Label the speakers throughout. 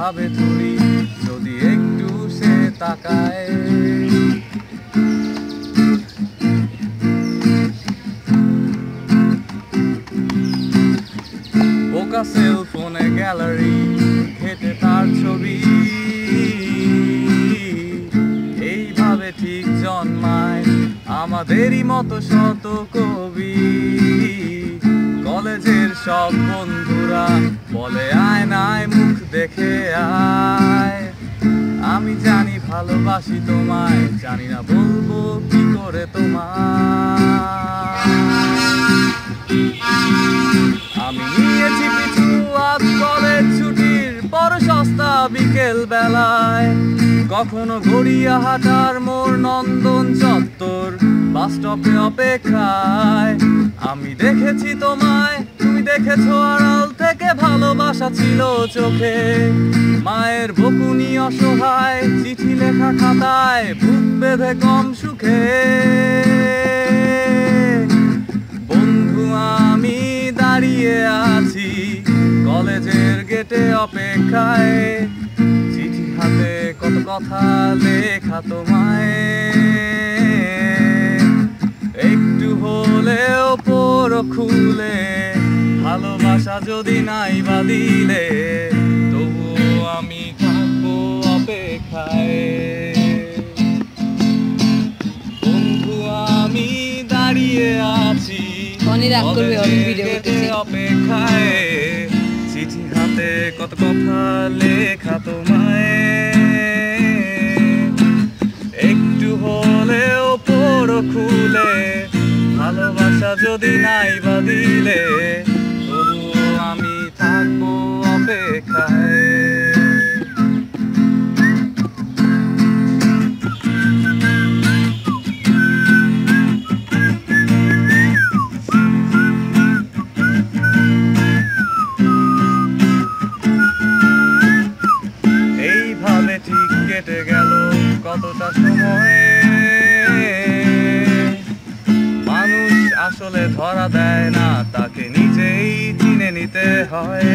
Speaker 1: ভাবে ধরি যদি একটু সে তাকায়। বোকা সেল ফোনে গ্যালারি ঘেটে তার ছবি, এইভাবে ঠিক জন্মায় আমাদেরই মতো শত কবি। কলেজের সব বন্ধুরা বলে আয়নায় মুখ দেখে আয়। আমি জানি ভালোবাসি তোমায়, জানি না বলবো কি করে তোমায়। আমি নিয়েছি পিছু আজ কলেজ ছুটির পর সস্তা বিকেল বেলায়। কখনো গড়িয়াহাটার মোড়, নন্দন চত্বর, বাস স্টপে অপেক্ষায়। আমি দেখেছি তোমায়, তুমি দেখেছো আড়াল থেকে, ভালোবাসা ছিল চোখে। মায়ের বকুনি অসহায়, চিঠি লেখা খাতায়, বুক বেঁধে কম সুখে। বন্ধু আমি দাঁড়িয়ে আছি কলেজের গেটে অপেক্ষায়। চিঠি হাতে কত কথা লেখা তোমায়, একটু হলেও পড়ো খুলে। ভালোবাসা যদি নাই বা দিলে, তবুও আমি থাকবো অপেক্ষায়। বন্ধু আমি দাঁড়িয়ে আছি অপেক্ষায়। চিঠি হাতে কত কথা লেখা তোমায়, একটু হলেও পড়ো খুলে। ভালোবাসা যদি নাই বা দিলে, তবুও আমি থাকবো অপেক্ষায়। এইভাবে ঠিক কেটে গেল কতটা সময়। মানুষ আসলে ধরা দেয় না, তাকে নিজেই চিনে নিতে হয়।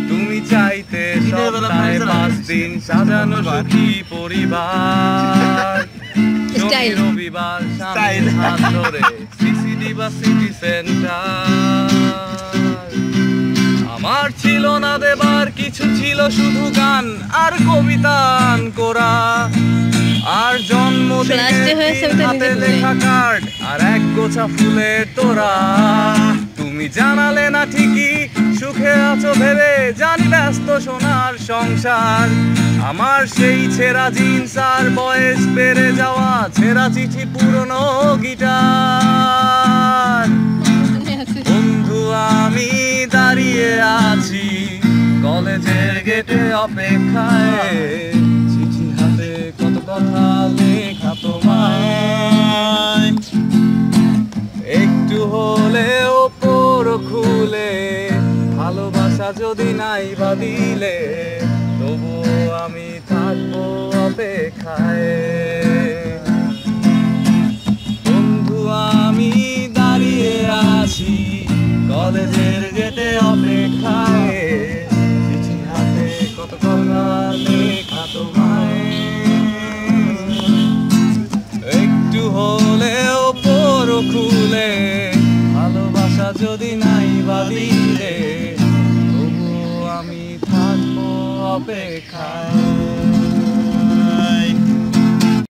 Speaker 1: তুমি চাইতে সপ্তাহে 5 দিন সাজানো সুখী পরিবার। রবিবার স্বামীর হাত ধরে সিসিডি বা সিটি সেন্টার। আমার ছিল না দেবার কিছু, ছিল শুধু গান আর কবিতা করা। আর জন্মদিনে হাতে লেখা কার্ড আর এক গোছা ফুলের তোড়া। তুমি জানালে না ঠিকই সুখে আছো ভেবে, জানি ব্যস্ত সোনার সংসার। আমার সেই ছেঁড়া জিন্স আর বয়স বেড়ে যাওয়া ছেঁড়া চিঠি, পুরনো গিটার। বন্ধু আমি দাঁড়িয়ে আছি কলেজের গেটে অপেক্ষায়। চিঠি হাতে কত কথা লেখা তোমায়, একটু হলেও পড়ো খুলে। ভালোবাসা যদি নাই বা দিলে, তবুও আমি থাকবো অপেক্ষায়। বন্ধু আমি দাঁড়িয়ে আছি কলেজের গেটে অপেক্ষায়। চিঠি হাতে কত কথা লেখা তোমায়, একটু হলেও পড়ো খুলে। ভালোবাসা যদি নাই বা দিলে, তবুও আমি থাকবো অপেক্ষায়।